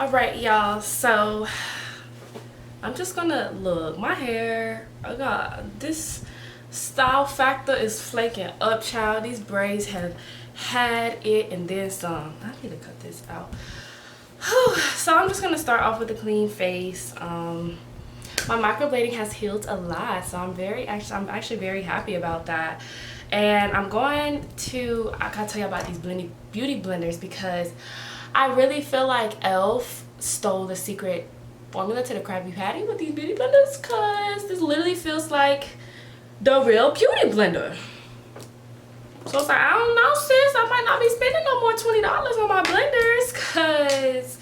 Alright, y'all, so I'm just gonna look. My hair, I got this style factor is flaking up, child. These braids have had it and then some. I need to cut this out. Whew. So I'm just gonna start off with a clean face. My microblading has healed a lot, so I'm actually very happy about that. And I'm going to, I gotta tell you about these beauty blenders because I really feel like Elf stole the secret formula to the Krabby Patty with these beauty blenders, because this literally feels like the real beauty blender. So it's like, I don't know, sis, I might not be spending no more $20 on my blenders, because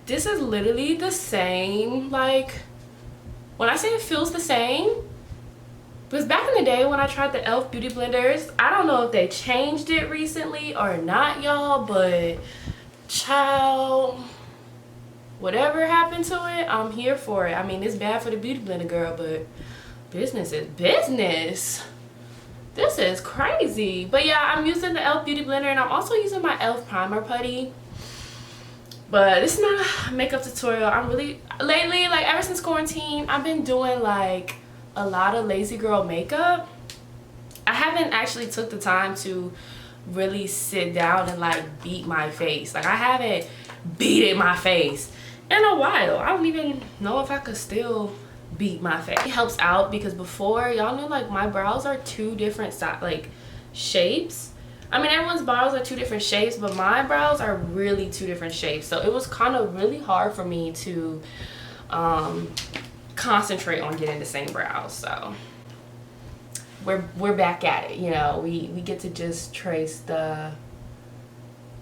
this is literally the same. Like, when I say it feels the same, because back in the day when I tried the Elf beauty blenders, I don't know if they changed it recently or not, y'all, but child, whatever happened to it, I'm here for it. I mean, it's bad for the beauty blender, girl, but business is business. This is crazy. But yeah, I'm using the Elf beauty blender, and I'm also using my Elf primer putty. But this is not a makeup tutorial. I'm really, lately, like ever since quarantine, I've been doing like a lot of lazy girl makeup. I haven't actually took the time to really sit down and like beat my face. Like, I haven't beaten my face in a while. I don't even know if I could still beat my face. It helps out because before, y'all know, like, my brows are two different shapes. I mean, everyone's brows are two different shapes, but my brows are really two different shapes. So it was kind of really hard for me to concentrate on getting the same brows. So we're back at it, you know. We get to just trace the,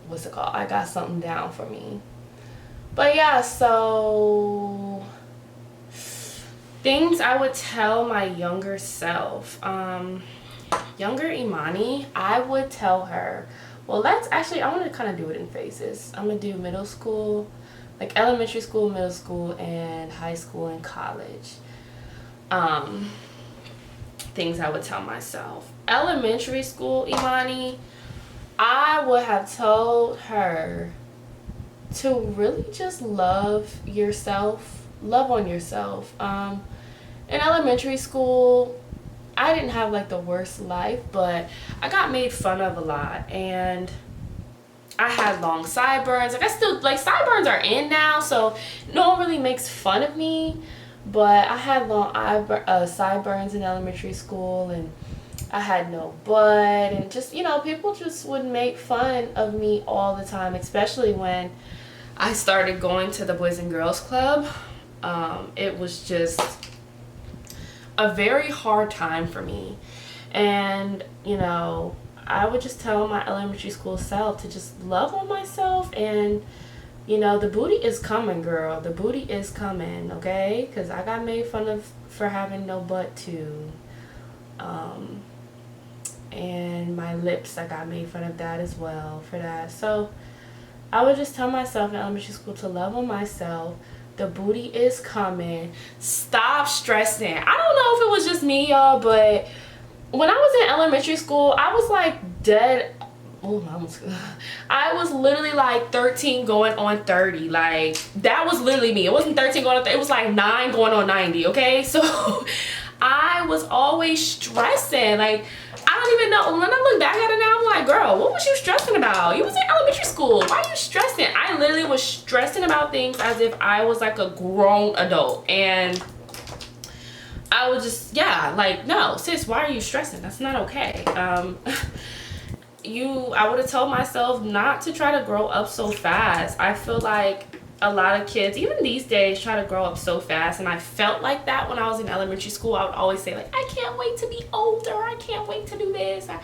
what's it called? I got something down for me. But yeah, so things I would tell my younger self. Younger Imani, I would tell her, well, let's actually, I want to kind of do it in phases. I'm going to do middle school, like elementary school, middle school, and high school and college. Things I would tell myself. Elementary school, Imani, I would have told her to really just love yourself, love on yourself. In elementary school, I didn't have like the worst life, but I got made fun of a lot, and I had long sideburns. Like, I still, like, sideburns are in now, so no one really makes fun of me, but I had long sideburns in elementary school, and I had no butt, and just, you know, people just would make fun of me all the time, especially when I started going to the Boys and Girls Club. It was just a very hard time for me, and you know, I would just tell my elementary school self to just love on myself, and you know, the booty is coming, girl. The booty is coming, okay? Because I got made fun of for having no butt too, and my lips, I got made fun of that as well for that. So I would just tell myself in elementary school to love on myself. The booty is coming. Stop stressing. I don't know if it was just me, y'all, but when I was in elementary school, I was like dead. Oh, I was literally like 13 going on 30. Like, that was literally me. It wasn't 13 going on 30. It was like 9 going on 90, okay? So I was always stressing. Like, I don't even know. When I look back at it now, I'm like, girl, what was you stressing about? You was in elementary school. Why are you stressing? I literally was stressing about things as if I was like a grown adult. And I was just, yeah, like, no, sis, why are you stressing? That's not okay. I would have told myself not to try to grow up so fast. I feel like a lot of kids, even these days, try to grow up so fast, and I felt like that when I was in elementary school. I would always say, like, I can't wait to be older, I can't wait to do this, I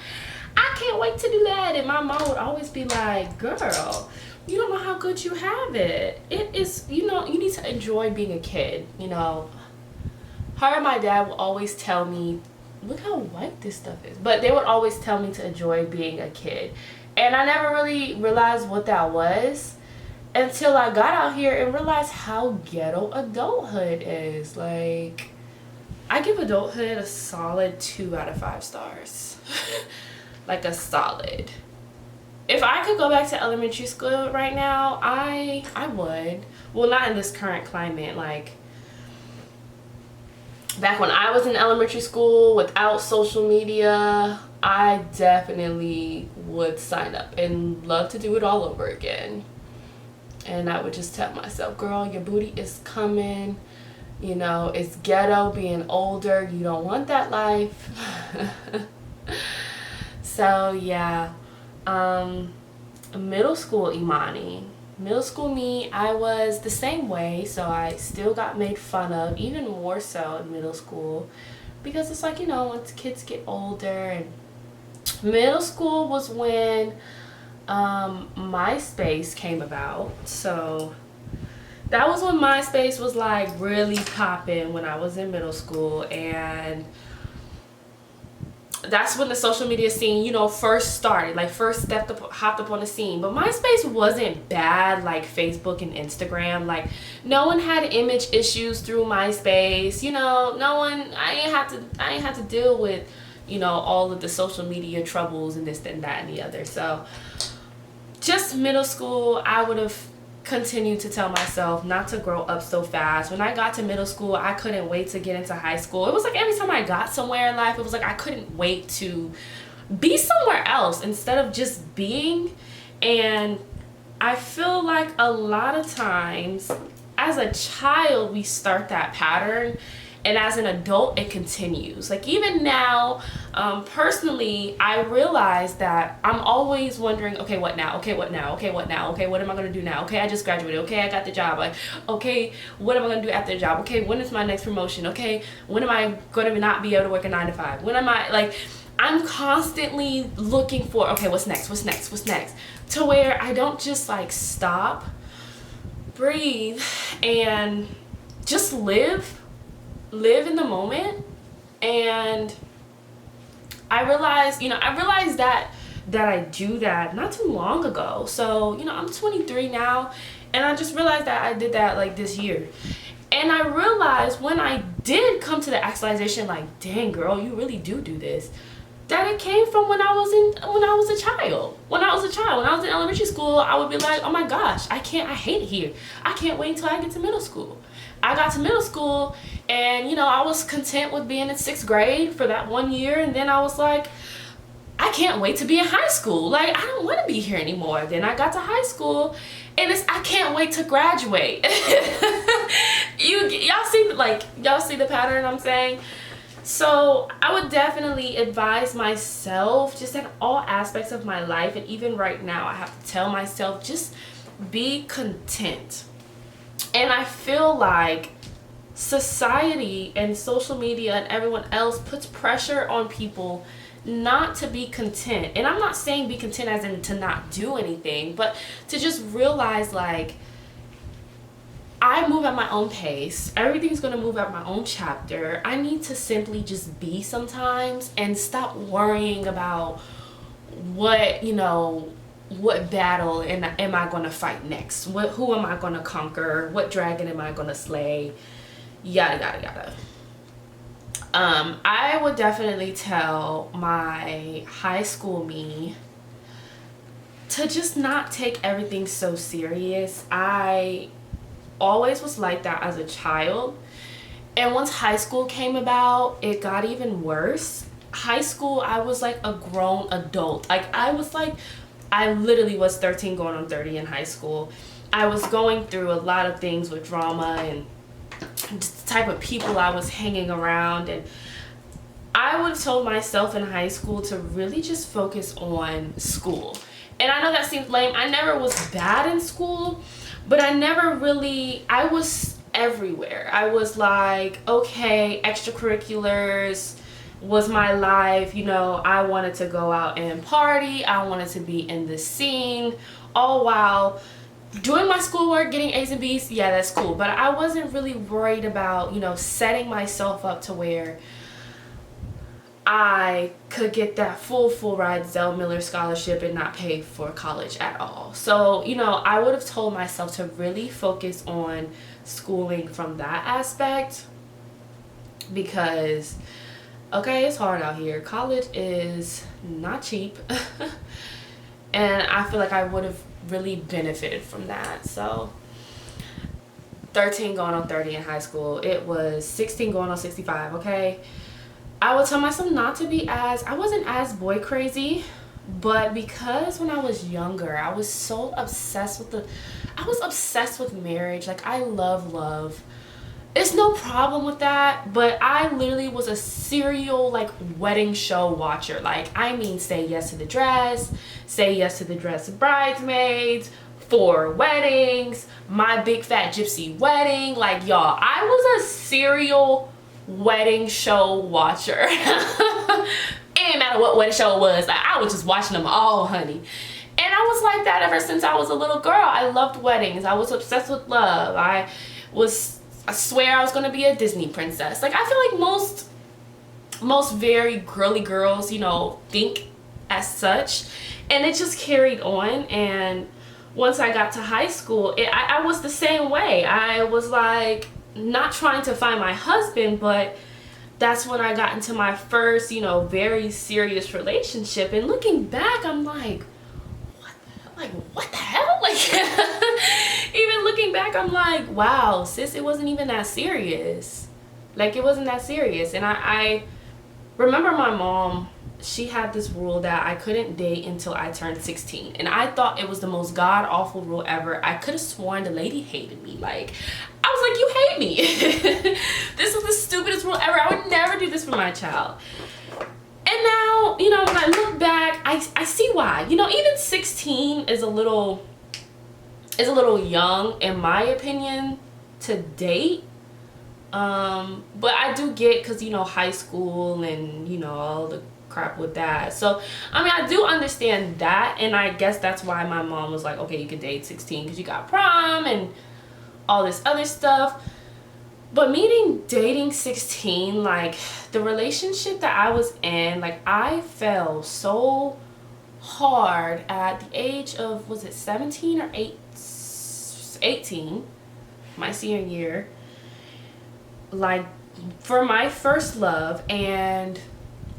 can't wait to do that. And my mom would always be like, girl, you don't know how good you have it. It is, you know, you need to enjoy being a kid, you know. Part of my dad will always tell me, look how white this stuff is. But they would always tell me to enjoy being a kid. And I never really realized what that was until I got out here and realized how ghetto adulthood is. Like, I give adulthood a solid 2 out of 5 stars. Like a solid. If I could go back to elementary school right now, I would. Well, not in this current climate. Like, back when I was in elementary school without social media, I definitely would sign up and love to do it all over again. And I would just tell myself, girl, your booty is coming. You know, it's ghetto being older. You don't want that life. So, yeah. Middle school Imani. Middle school me, I was the same way. So I still got made fun of, even more so in middle school. Because it's like, you know, once kids get older. And middle school was when MySpace came about. So that was when MySpace was like really popping when I was in middle school. And that's when the social media scene, you know, first started, like first hopped up on the scene. But MySpace wasn't bad like Facebook and Instagram. Like, no one had image issues through MySpace. You know, I ain't have to deal with, you know, all of the social media troubles and this and that and the other. So just middle school, I would have continued to tell myself not to grow up so fast. When I got to middle school, I couldn't wait to get into high school. It was like every time I got somewhere in life, it was like I couldn't wait to be somewhere else instead of just being. And I feel like a lot of times as a child, we start that pattern. And as an adult, it continues. Like, even now, personally, I realize that I'm always wondering, okay, what now? Okay, what now? Okay, what now? Okay, what am I going to do now? Okay, I just graduated. Okay, I got the job. Like, okay, what am I going to do after the job? Okay, when is my next promotion? Okay, when am I going to not be able to work a 9 to 5? When am I, like, I'm constantly looking for, okay, what's next? What's next? What's next? To where I don't just, like, stop, breathe, and just live in the moment. And I realized that I do that not too long ago. So, you know, I'm 23 now, and I just realized that I did that like this year. And I realized when I did come to the actualization, like, dang girl, you really do this, that it came from when I was a child. When I was in elementary school, I would be like, oh my gosh, I hate it here. I can't wait until I get to middle school. I got to middle school, and, you know, I was content with being in 6th grade for that 1 year. And then I was like, I can't wait to be in high school. Like, I don't want to be here anymore. Then I got to high school, and I can't wait to graduate. Y'all see the pattern I'm saying? So I would definitely advise myself, just in all aspects of my life, and even right now, I have to tell myself, just be content. And I feel like society and social media and everyone else puts pressure on people not to be content. And I'm not saying be content as in to not do anything, but to just realize, like, I move at my own pace. Everything's going to move at my own chapter. I need to simply just be sometimes and stop worrying about what battle am I going to fight next? Who am I going to conquer? What dragon am I going to slay? Yada, yada, yada. I would definitely tell my high school me to just not take everything so serious. I always was like that as a child. And once high school came about, it got even worse. High school, I was like a grown adult. Like, I literally was 13 going on 30 in high school. I was going through a lot of things with drama and just the type of people I was hanging around. And I would have told myself in high school to really just focus on school. And I know that seems lame. I never was bad in school, but I was everywhere. I was like, okay, extracurriculars was my life. You know, I wanted to go out and party. I wanted to be in the scene, all while doing my schoolwork, getting A's and B's, yeah, that's cool. But I wasn't really worried about, you know, setting myself up to where I could get that full ride Zell Miller scholarship and not pay for college at all. So, you know, I would have told myself to really focus on schooling from that aspect, because, okay, it's hard out here. College is not cheap. And I feel like I would have really benefited from that. So 13 going on 30 in high school. It was 16 going on 65, okay? I would tell myself not to be as, I wasn't as boy crazy, but because when I was younger, I was so obsessed with I was obsessed with marriage. Like, I love. It's no problem with that, but I literally was a serial, like, wedding show watcher. Like, I mean, say yes to the dress, say yes to the dress of bridesmaids, 4 weddings, my big fat gypsy wedding. Like, y'all, I was a serial wedding show watcher. It didn't matter what wedding show it was. Like, I was just watching them all, honey. And I was like that ever since I was a little girl. I loved weddings. I was obsessed with love. I swear I was gonna be a Disney princess. Like, I feel like most very girly girls, you know, think as such, and it just carried on. And once I got to high school, I was the same way. I was like, not trying to find my husband, but that's when I got into my first, you know, very serious relationship. And looking back, I'm like, what the hell? Like, even looking back, I'm like, wow, sis, it wasn't even that serious. Like, it wasn't that serious. And I remember my mom, she had this rule that I couldn't date until I turned 16. And I thought it was the most god-awful rule ever. I could have sworn the lady hated me. Like, I was like, you hate me. This was the stupidest rule ever. I would never do this for my child. And now, you know, when I look back, I see why. You know, even 16 is a little young, in my opinion, to date. But I do get, because, you know, high school and, you know, all the crap with that. So, I mean, I do understand that. And I guess that's why my mom was like, okay, you can date 16 because you got prom and all this other stuff. But dating 16, like, the relationship that I was in, like, I fell so hard at the age of, was it 17 or 18, my senior year, like, for my first love. And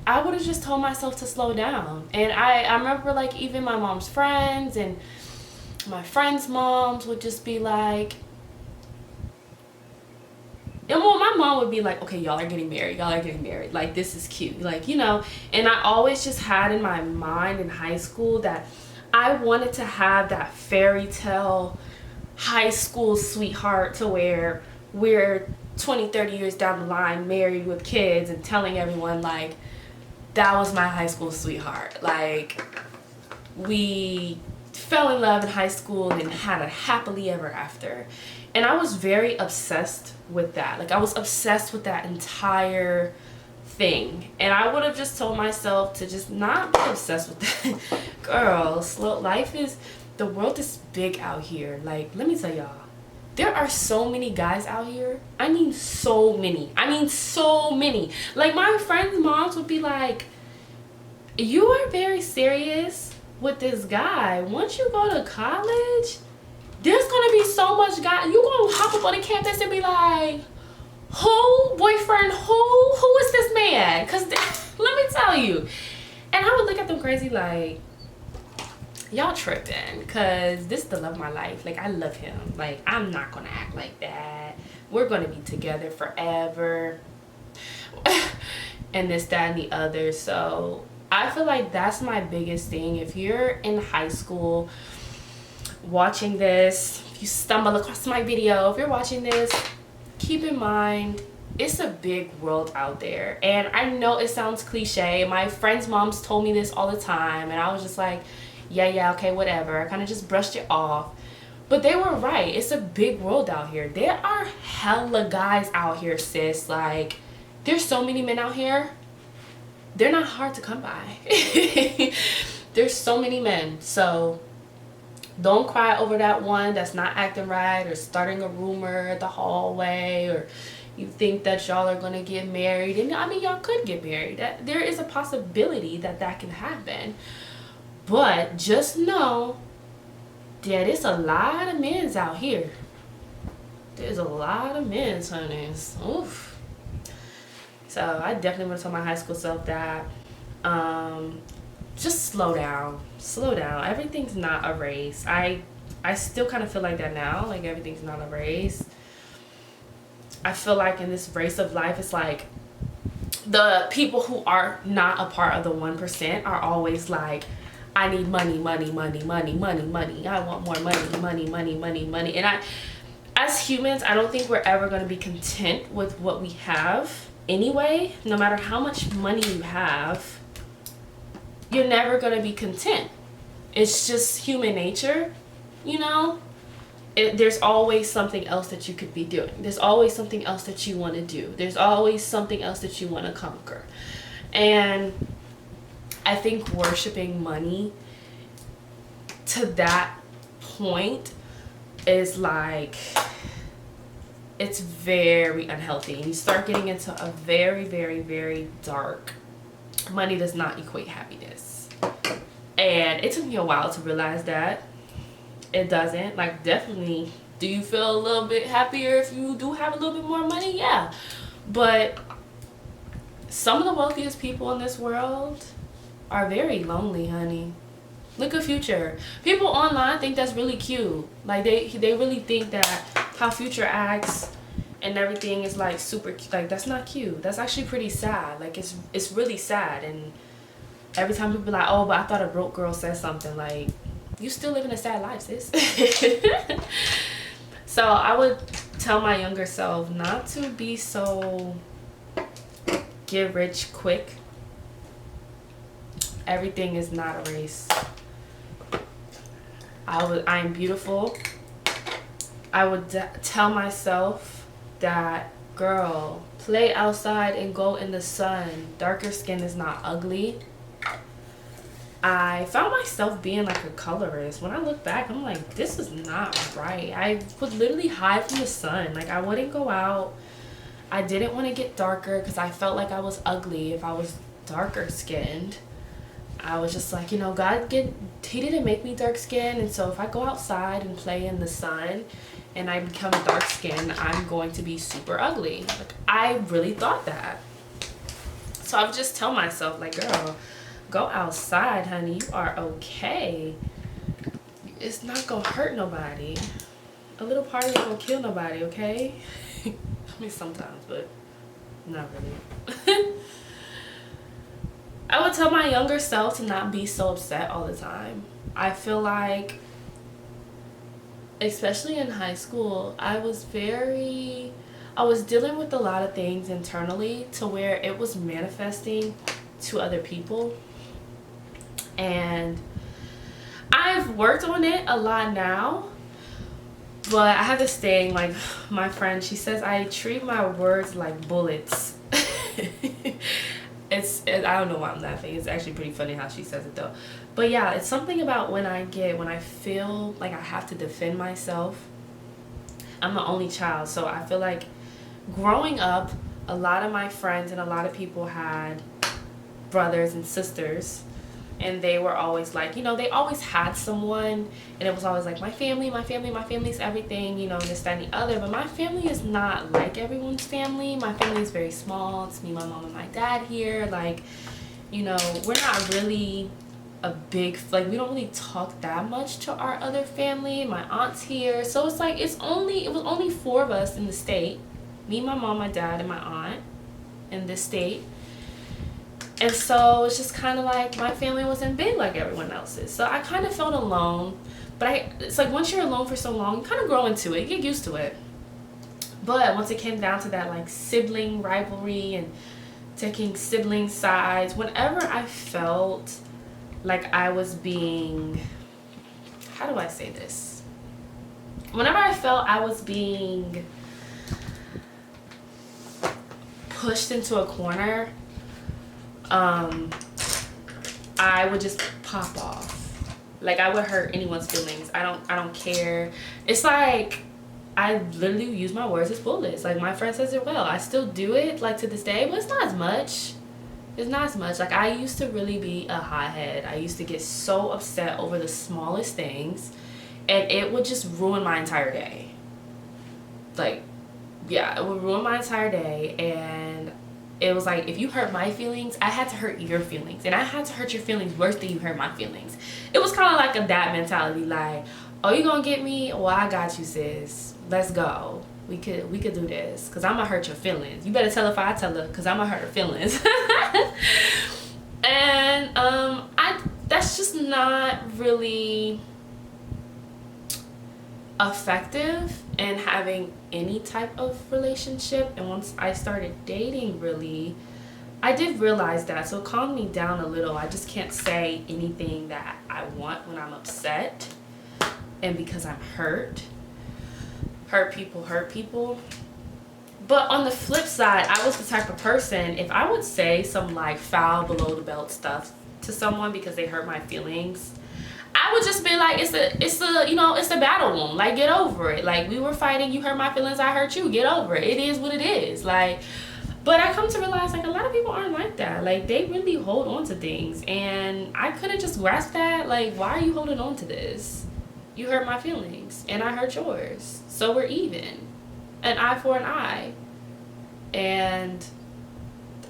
I would have just told myself to slow down. And I remember, like, even my mom's friends and my friends' moms would just be like, and well, my mom would be like, okay, y'all are getting married. Like, this is cute. Like, you know, and I always just had in my mind in high school that I wanted to have that fairy tale high school sweetheart to where we're 20, 30 years down the line, married with kids, and telling everyone, like, that was my high school sweetheart. Like, we fell in love in high school and had a happily ever after. And I was very obsessed with that. Like, I was obsessed with that entire thing. And I would have just told myself to just not be obsessed with that. Girl, the world is big out here. Like, let me tell y'all, there are so many guys out here. I mean, so many. Like, my friends' moms would be like, you are very serious with this guy. Once you go to college, there's gonna be so much guy. You gonna hop up on the campus and be like, who, boyfriend, who is this man? Cause let me tell you. And I would look at them crazy like, y'all tripping, cause this is the love of my life. Like, I love him. Like, I'm not gonna act like that. We're gonna be together forever. And this, that, and the other. So I feel like that's my biggest thing. If you're in high school watching this, if you stumble across my video, if you're watching this, keep in mind, it's a big world out there. And I know it sounds cliche. My friends' moms told me this all the time, and I was just like, yeah, okay, whatever. I kind of just brushed it off. But they were right. It's a big world out here. There are hella guys out here, sis. Like, there's so many men out here. They're not hard to come by. There's so many men. So Don't cry over that one that's not acting right or starting a rumor at the hallway, or you think that y'all are going to get married. And I mean, y'all could get married. That there is a possibility that that can happen. But just know that it's a lot of men's out here. There's a lot of men's, honeys. Oof. So I definitely want to tell my high school self that just slow down. Slow down. Everything's not a race. I still kind of feel like that now. Like, everything's not a race. I feel like in this race of life, it's like the people who are not a part of the 1% are always like, I need money, money, money, money, money, money. I want more money, money, money, money, money. And as humans, I don't think we're ever going to be content with what we have anyway. No matter how much money you have, you're never going to be content. It's just human nature, you know? There's always something else that you could be doing. There's always something else that you want to do. There's always something else that you want to conquer. And I think worshiping money to that point is like, it's very unhealthy. And you start getting into a very, very, very dark. Money does not equate happiness. And it took me a while to realize that. It doesn't. Like, definitely, do you feel a little bit happier if you do have a little bit more money? Yeah. But some of the wealthiest people in this world are very lonely, honey. Look at Future. People online think that's really cute. Like, they really think that how Future acts and everything is like super cute. Like, that's not cute. That's actually pretty sad. Like, it's really sad. And every time people be like, oh, but I thought a broke girl said something, like, you still living a sad life, sis. So I would tell my younger self not to be so get rich quick. Everything is not a race. I'm beautiful. I would tell myself that, girl, play outside and go in the sun. Darker skin is not ugly. I found myself being like a colorist. When I look back, I'm like, this is not right. I would literally hide from the sun. Like, I wouldn't go out. I didn't want to get darker because I felt like I was ugly if I was darker skinned. I was just like, you know, he didn't make me dark skinned. And so if I go outside and play in the sun and I become dark skinned, I'm going to be super ugly. Like, I really thought that. So I would just tell myself, like, girl, go outside, honey. You are okay. It's not gonna hurt nobody. A little party ain't gonna kill nobody, okay? I mean, sometimes, but not really. I would tell my younger self to not be so upset all the time. I feel like, especially in high school, I was dealing with a lot of things internally to where it was manifesting to other people. And I've worked on it a lot now, but I have this thing, like my friend, she says I treat my words like bullets. I don't know why I'm laughing. It's actually pretty funny how she says it though. But yeah, it's something about when I feel like I have to defend myself. I'm the only child, so I feel like growing up, a lot of my friends and a lot of people had brothers and sisters. And they were always like, you know, they always had someone, and it was always like, my family's everything, you know, this, that, and the other. But my family is not like everyone's family. My family is very small. It's me, my mom, and my dad here. Like, you know, we're not really a big, like, we don't really talk that much to our other family. My aunt's here. So it's like, it was only 4 of us in the state. Me, my mom, my dad, and my aunt in this state. And so it's just kind of like my family wasn't big like everyone else's. So I kind of felt alone. But it's like once you're alone for so long, you kind of grow into it. You get used to it. But once it came down to that like sibling rivalry and taking sibling sides, whenever I felt like I was being, how do I say this? Whenever I felt I was being pushed into a corner, I would just pop off. Like, I would hurt anyone's feelings. I don't care. It's like, I literally use my words as bullets. Like, my friend says it well. I still do it, like, to this day, but it's not as much. It's not as much. Like, I used to really be a hothead. I used to get so upset over the smallest things, and it would just ruin my entire day. Like, yeah, it would ruin my entire day. And it was like, if you hurt my feelings, I had to hurt your feelings, and I had to hurt your feelings worse than you hurt my feelings. It was kind of like a dad mentality. Like, oh, you gonna get me? Well, I got you, sis. Let's go. We could do this, because I'm gonna hurt your feelings. You better tell her if I tell her, because I'm gonna hurt her feelings. And that's just not really effective in having any type of relationship. And once I started dating, really, I did realize that, so it calmed me down a little. I just can't say anything that I want when I'm upset, and because I'm hurt people. But on the flip side, I was the type of person, if I would say some like foul below the belt stuff to someone because they hurt my feelings, I would just be like, it's the battle wound. Like, get over it. Like, we were fighting, you hurt my feelings, I hurt you, get over it. It is what it is. Like, but I come to realize, like, a lot of people aren't like that. Like, they really hold on to things, and I couldn't just grasp that. Like, why are you holding on to this? You hurt my feelings, and I hurt yours, so we're even. An eye for an eye. And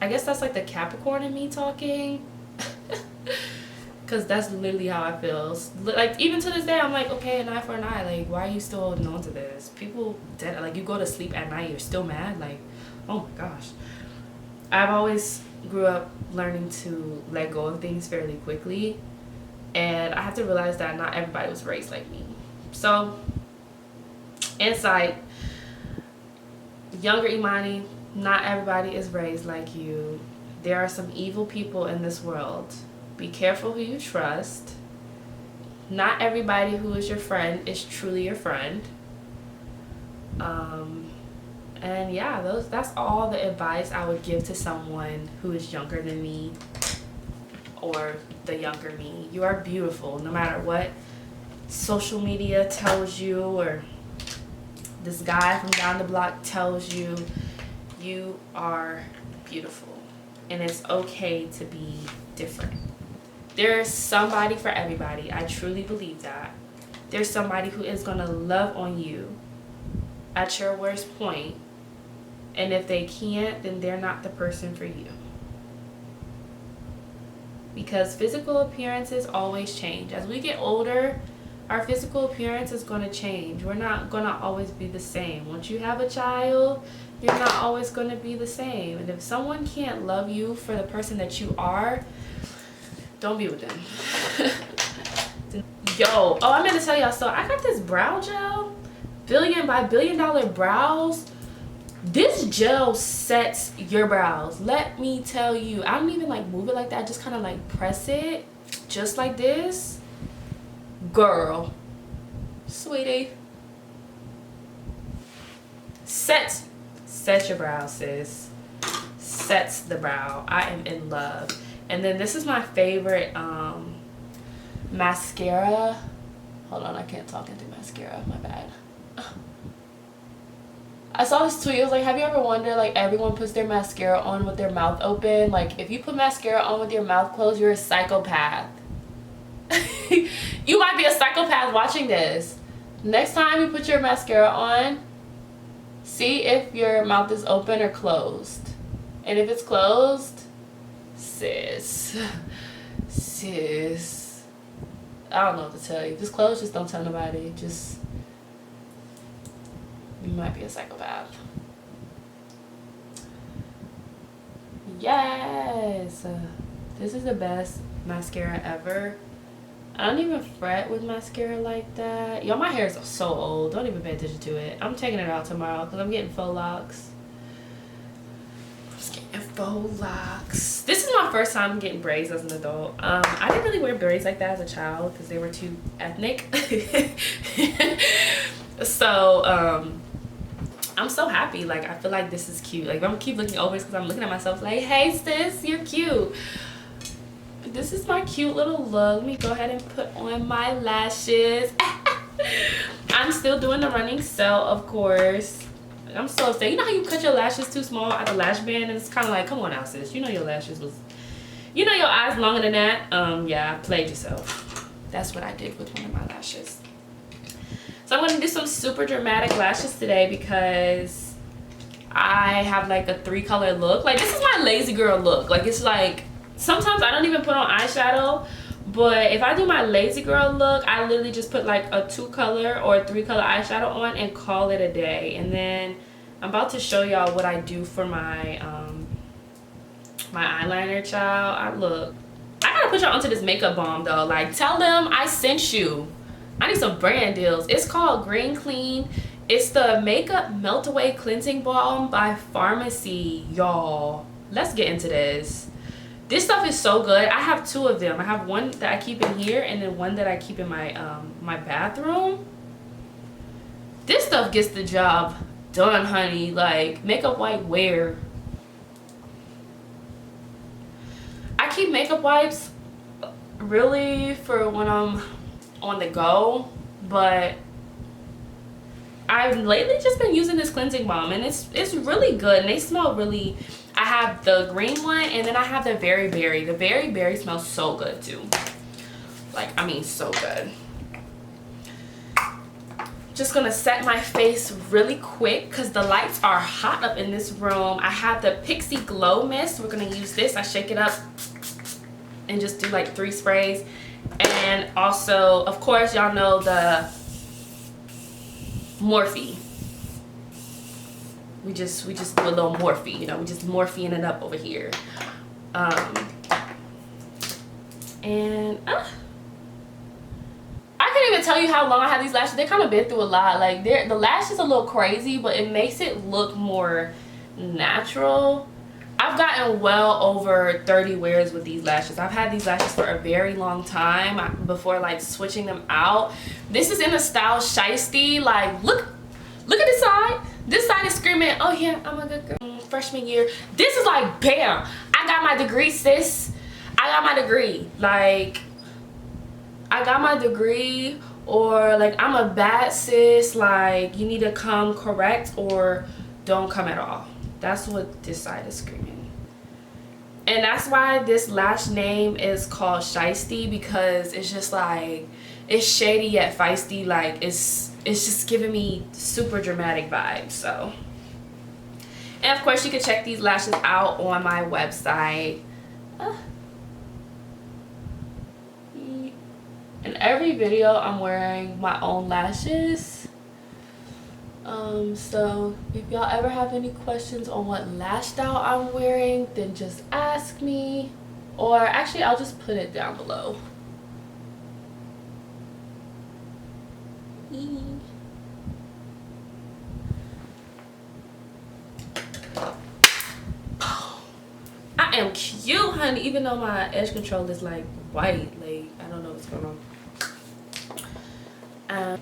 I guess that's like the Capricorn in me talking. Because that's literally how I feel. Like, even to this day, I'm like, okay, an eye for an eye. Like, why are you still holding on to this? People dead. Like, you go to sleep at night, you're still mad. Like, oh my gosh. I've always grew up learning to let go of things fairly quickly. And I have to realize that not everybody was raised like me. So, insight. Younger Imani, not everybody is raised like you. There are some evil people in this world. Be careful who you trust. Not everybody who is your friend is truly your friend. And yeah, that's all the advice I would give to someone who is younger than me, or the younger me. You are beautiful, no matter what social media tells you, or this guy from down the block tells you. You are beautiful, and it's okay to be different. There's somebody for everybody. I truly believe that. There's somebody who is going to love on you at your worst point, and if they can't, then they're not the person for you. Because physical appearances always change. As we get older, our physical appearance is going to change. We're not going to always be the same. Once you have a child, you're not always going to be the same. And if someone can't love you for the person that you are, don't be with them. Yo, I meant to tell y'all, so I got this brow gel, $1 billion brows. This gel sets your brows. Let me tell you, I don't even like move it like that. I just kind of like press it just like this. Girl, sweetie, set your brow, sis. Sets the brow. I am in love. And then this is my favorite mascara. Hold on, I can't talk into mascara, my bad. I saw this tweet. It was like, have you ever wondered, like, everyone puts their mascara on with their mouth open? Like, if you put mascara on with your mouth closed, you're a psychopath. You might be a psychopath watching this. Next time you put your mascara on, see if your mouth is open or closed. And if it's closed, sis, I don't know what to tell you. If it's closed, just don't tell nobody. Just, you might be a psychopath. Yes, this is the best mascara ever. I don't even fret with mascara like that. Yo, my hair is so old. Don't even pay attention to it. I'm taking it out tomorrow because I'm getting faux locks. This is my first time getting braids as an adult. I didn't really wear braids like that as a child because they were too ethnic. So, I'm so happy. Like, I feel like this is cute. Like, I'm keep looking over because I'm looking at myself like, hey sis, you're cute. this is my cute little look. Let me go ahead and put on my lashes. I'm still doing the running sale, of course. I'm so upset. You know how you cut your lashes too small at the lash band, and it's kind of like, come on now, sis. You know your lashes was, you know your eyes longer than that. Yeah, played yourself. That's what I did with one of my lashes. So I'm gonna do some super dramatic lashes today because I have like a 3-color look. Like, this is my lazy girl look. Like, it's like, sometimes I don't even put on eyeshadow, but if I do my lazy girl look, I literally just put like a 2-color or a 3-color eyeshadow on and call it a day. And then I'm about to show y'all what I do for my my eyeliner, child. I gotta put y'all onto this makeup bomb though. Like, tell them I sent you. I need some brand deals. It's called Green Clean. It's the Makeup Melt Away Cleansing Balm by Pharmacy, y'all. Let's get into this. This stuff is so good. I have 2 of them. I have one that I keep in here and then one that I keep in my my bathroom. This stuff gets the job done, honey. Like, makeup wipe wear. I keep makeup wipes really for when I'm on the go, but I've lately just been using this cleansing balm, and it's really good, and they smell really. I have the green one, and then I have the berry berry. The berry berry smells so good too. Like, I mean, so good. Just gonna set my face really quick because the lights are hot up in this room. I have the Pixie Glow Mist. We're gonna use this. I shake it up and just do like 3 sprays. And also, of course, y'all know the Morphe. We just do a little Morphe, you know, we just Morpheing it up over here. And I can't even tell you how long I have these lashes. They kind of been through a lot. Like, the lash is a little crazy, but it makes it look more natural. I've gotten well over 30 wears with these lashes. I've had these lashes for a very long time before like switching them out. This is in the style Shiesty. Like, look at this side. This side is screaming, oh yeah, I'm a good girl. Freshman year. This is like, bam, I got my degree, sis. I got my degree. Like, I got my degree, or like, I'm a bad sis. Like, you need to come correct or don't come at all. That's what this side is screaming. And that's why this lash name is called Shiesty, because it's just like, it's shady yet feisty. Like, it's just giving me super dramatic vibes. So, and of course you can check these lashes out on my website. In every video I'm wearing my own lashes. So if y'all ever have any questions on what lash style I'm wearing, then just ask me, or actually I'll just put it down below. I am cute, honey, even though my edge control is like white. Like, I don't know what's going on.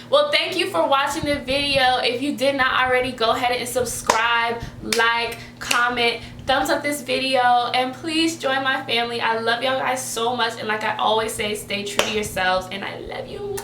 Well, thank you for watching the video. If you did not already, go ahead and subscribe, like, comment, thumbs up this video, and please join my family. I love y'all guys so much, and like I always say, stay true to yourselves, and I love you.